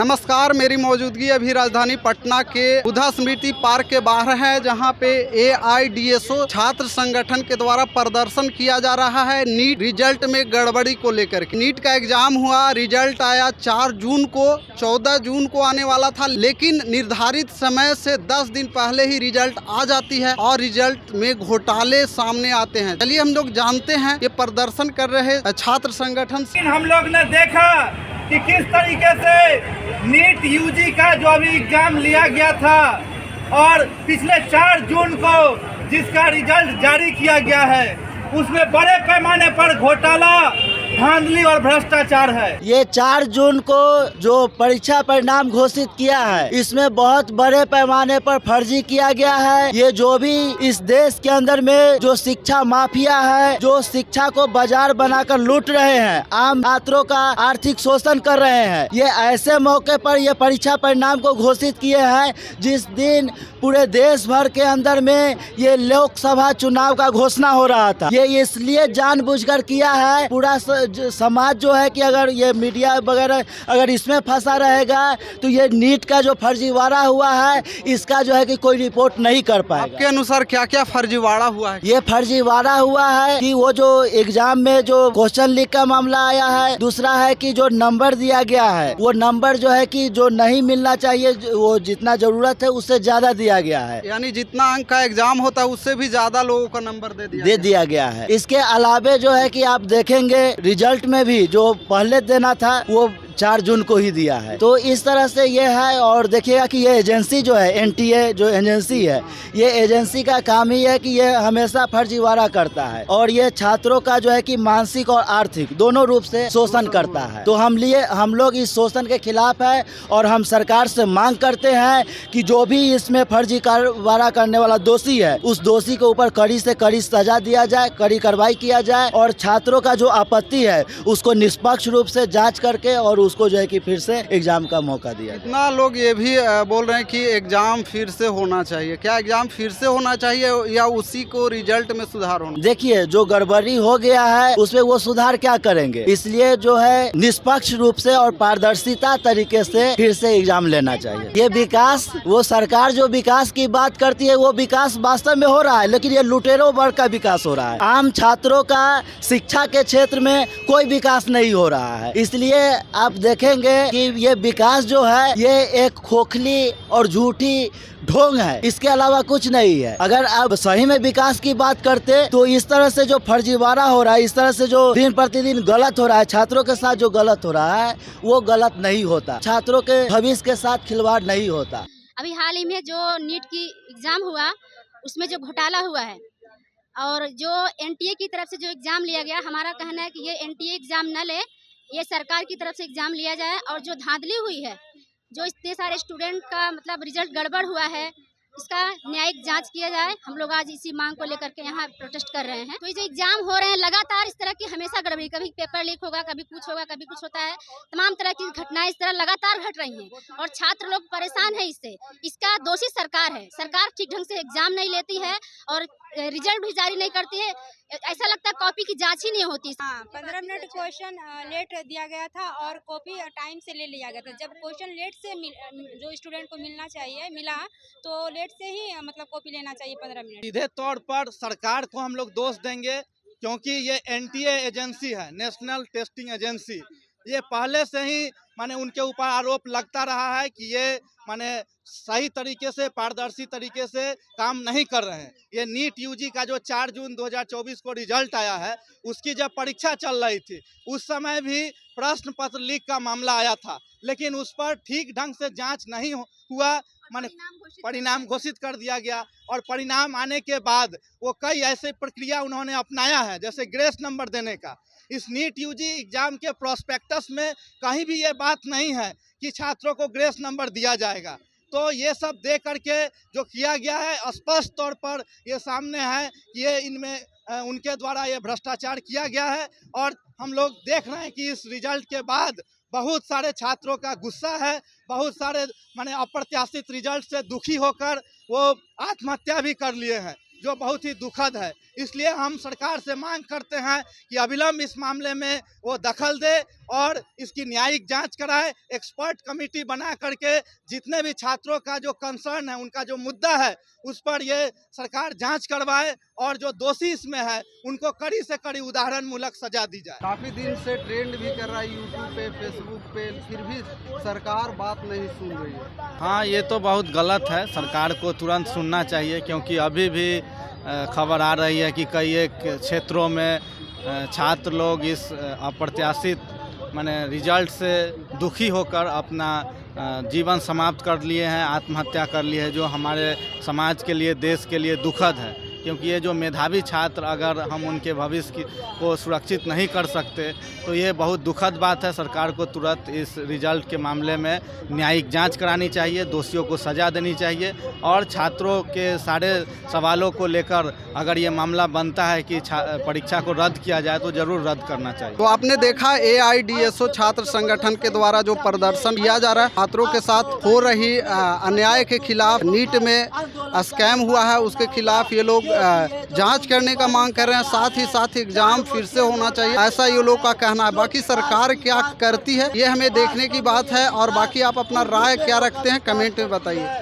नमस्कार, मेरी मौजूदगी अभी राजधानी पटना के बुद्धा स्मृति पार्क के बाहर है, जहां पे AIDSO छात्र संगठन के द्वारा प्रदर्शन किया जा रहा है नीट रिजल्ट में गड़बड़ी को लेकर के। नीट का एग्जाम हुआ, रिजल्ट आया 4 जून को, 14 जून को आने वाला था, लेकिन निर्धारित समय से 10 दिन पहले ही रिजल्ट आ जाती है और रिजल्ट में घोटाले सामने आते हैं। चलिए हम लोग जानते हैं ये प्रदर्शन कर रहे छात्र संगठन। हम लोग ने देखा कि किस तरीके से नीट यूजी का जो अभी एग्जाम लिया गया था और पिछले 4 जून को जिसका रिजल्ट जारी किया गया है, उसमें बड़े पैमाने पर घोटाला, धांधली और भ्रष्टाचार है। ये 4 जून को जो परीक्षा परिणाम घोषित किया है, इसमें बहुत बड़े पैमाने पर फर्जी किया गया है। ये जो भी इस देश के अंदर में जो शिक्षा माफिया है, जो शिक्षा को बाजार बनाकर लूट रहे हैं, आम छात्रों का आर्थिक शोषण कर रहे हैं, ये ऐसे मौके पर ये परीक्षा परिणाम को घोषित किए हैं जिस दिन पूरे देश भर के अंदर में ये लोकसभा चुनाव का घोषणा हो रहा था। ये इसलिए जानबूझकर किया है। पूरा समाज जो है कि अगर ये मीडिया वगैरह अगर इसमें फंसा रहेगा तो ये नीट का जो फर्जीवाड़ा हुआ है, इसका जो है कि कोई रिपोर्ट नहीं कर पाएगा। आपके अनुसार क्या क्या फर्जीवाड़ा हुआ है? ये फर्जीवाड़ा हुआ है कि वो जो एग्जाम में जो क्वेश्चन लीक का मामला आया है, दूसरा है कि जो नंबर दिया गया है, वो नंबर जो है कि जो नहीं मिलना चाहिए, वो जितना जरूरत है उससे ज्यादा दिया गया है। यानी जितना अंक का एग्जाम होता है उससे भी ज्यादा लोगों का नंबर दे दिया गया है। इसके अलावे जो है कि आप देखेंगे रिजल्ट में भी जो पहले देना था वो 4 जून को ही दिया है। तो इस तरह से ये है। और देखिएगा कि ये एजेंसी जो है, NTA जो एजेंसी है, ये एजेंसी का काम ही है कि ये हमेशा फर्जीवाड़ा करता है और ये छात्रों का जो है कि मानसिक और आर्थिक दोनों रूप से शोषण करता है। तो हम लोग इस शोषण के खिलाफ है और हम सरकार से मांग करते हैं कि जो भी इसमें फर्जीवाड़ा करने वाला दोषी है, उस दोषी के ऊपर कड़ी से कड़ी सजा दिया जाए, कड़ी कार्रवाई किया जाए और छात्रों का जो आपत्ति है उसको निष्पक्ष रूप से जाँच करके और उसको जो है कि फिर से एग्जाम का मौका दिया। इतना लोग ये भी बोल रहे हैं कि एग्जाम फिर से होना चाहिए। क्या एग्जाम फिर से होना चाहिए या उसी को रिजल्ट में सुधार होना? देखिए, जो गड़बड़ी हो गया है उसमें वो सुधार क्या करेंगे, इसलिए जो है निष्पक्ष रूप से और पारदर्शिता तरीके से फिर से एग्जाम लेना चाहिए। ये विकास, वो सरकार जो विकास की बात करती है, वो विकास वास्तव में हो रहा है, लेकिन ये लुटेरों वर्ग का विकास हो रहा है। आम छात्रों का शिक्षा के क्षेत्र में कोई विकास नहीं हो रहा है। इसलिए आप देखेंगे कि ये विकास जो है ये एक खोखली और झूठी ढोंग है, इसके अलावा कुछ नहीं है। अगर आप सही में विकास की बात करते तो इस तरह से जो फर्जीवाड़ा हो रहा है, इस तरह से जो दिन प्रतिदिन गलत हो रहा है, छात्रों के साथ जो गलत हो रहा है वो गलत नहीं होता, छात्रों के भविष्य के साथ खिलवाड़ नहीं होता। अभी हाल ही में जो नीट की एग्जाम हुआ उसमें जो घोटाला हुआ है और जो NTA की तरफ से जो एग्जाम लिया गया, हमारा कहना है कि ये NTA एग्जाम न ले, ये सरकार की तरफ से एग्जाम लिया जाए और जो धांधली हुई है, जो इतने सारे स्टूडेंट का मतलब रिजल्ट गड़बड़ हुआ है, इसका न्यायिक जांच किया जाए। हम लोग आज इसी मांग को लेकर के यहाँ प्रोटेस्ट कर रहे हैं। तो ये जो एग्जाम हो रहे हैं लगातार इस तरह की हमेशा गड़बड़ी, कभी पेपर लीक होगा, कभी कुछ होगा, कभी कुछ होता है, तमाम तरह की घटनाएं इस तरह लगातार घट रही हैं और छात्र लोग परेशान है इससे। इसका दोषी सरकार है। सरकार ठीक ढंग से एग्जाम नहीं लेती है और रिजल्ट भी जारी नहीं करती है। ऐसा लगता है कॉपी की जांच ही नहीं होती। 15 मिनट क्वेश्चन लेट दिया गया था और कॉपी टाइम से ले लिया गया था। जब क्वेश्चन लेट से जो स्टूडेंट को मिलना चाहिए मिला, तो लेट से ही मतलब कॉपी लेना चाहिए 15 मिनट। सीधे तौर पर सरकार को हम लोग दोष देंगे, क्योंकि ये NTA एजेंसी है, नेशनल टेस्टिंग एजेंसी। ये पहले से ही माने उनके ऊपर आरोप लगता रहा है कि ये माने सही तरीके से, पारदर्शी तरीके से काम नहीं कर रहे हैं। ये नीट यूजी का जो 4 जून 2024 को रिजल्ट आया है, उसकी जब परीक्षा चल रही थी उस समय भी प्रश्न पत्र लीक का मामला आया था, लेकिन उस पर ठीक ढंग से जांच नहीं हुआ, माने परिणाम घोषित कर दिया गया। और परिणाम आने के बाद वो कई ऐसे प्रक्रिया उन्होंने अपनाया है, जैसे ग्रेस नंबर देने का। इस नीट यूजी एग्जाम के प्रोस्पेक्टस में कहीं भी ये बात नहीं है कि छात्रों को ग्रेस नंबर दिया जाएगा। तो ये सब दे करके जो किया गया है, स्पष्ट तौर पर ये सामने है कि ये इनमें उनके द्वारा ये भ्रष्टाचार किया गया है। और हम लोग देख रहे हैं कि इस रिजल्ट के बाद बहुत सारे छात्रों का गुस्सा है, बहुत सारे माने अप्रत्याशित रिजल्ट से दुखी होकर वो आत्महत्या भी कर लिए हैं। जो बहुत ही दुखद है। इसलिए हम सरकार से मांग करते हैं कि अविलंब इस मामले में वो दखल दे और इसकी न्यायिक जांच कराए। एक्सपर्ट कमेटी बना करके जितने भी छात्रों का जो कंसर्न है, उनका जो मुद्दा है, उस पर ये सरकार जांच करवाए और जो दोषी इसमें है उनको कड़ी से कड़ी उदाहरण मूलक सजा दी जाए। काफी दिन से ट्रेंड भी कर रहा है यूट्यूब पे, फेसबुक पे, फिर भी सरकार बात नहीं सुन रही है। हाँ, ये तो बहुत गलत है। सरकार को तुरंत सुनना चाहिए, क्योंकि अभी भी खबर आ रही है कि कई एक क्षेत्रों में छात्र लोग इस अप्रत्याशित माने रिजल्ट से दुखी होकर अपना जीवन समाप्त कर लिए हैं, आत्महत्या कर ली है, जो हमारे समाज के लिए, देश के लिए दुखद है। क्योंकि ये जो मेधावी छात्र, अगर हम उनके भविष्य को सुरक्षित नहीं कर सकते तो ये बहुत दुखद बात है। सरकार को तुरंत इस रिजल्ट के मामले में न्यायिक जांच करानी चाहिए, दोषियों को सजा देनी चाहिए और छात्रों के सारे सवालों को लेकर अगर ये मामला बनता है कि परीक्षा को रद्द किया जाए तो ज़रूर रद्द करना चाहिए। तो आपने देखा AIDSO छात्र संगठन के द्वारा जो प्रदर्शन किया जा रहा है, छात्रों के साथ हो रही अन्याय के खिलाफ, नीट में स्कैम हुआ है उसके खिलाफ ये लोग जांच करने का मांग कर रहे हैं। साथ ही साथ एग्जाम फिर से होना चाहिए, ऐसा ये लोग का कहना है। बाकी सरकार क्या करती है ये हमें देखने की बात है, और बाकी आप अपना राय क्या रखते हैं कमेंट में बताइए।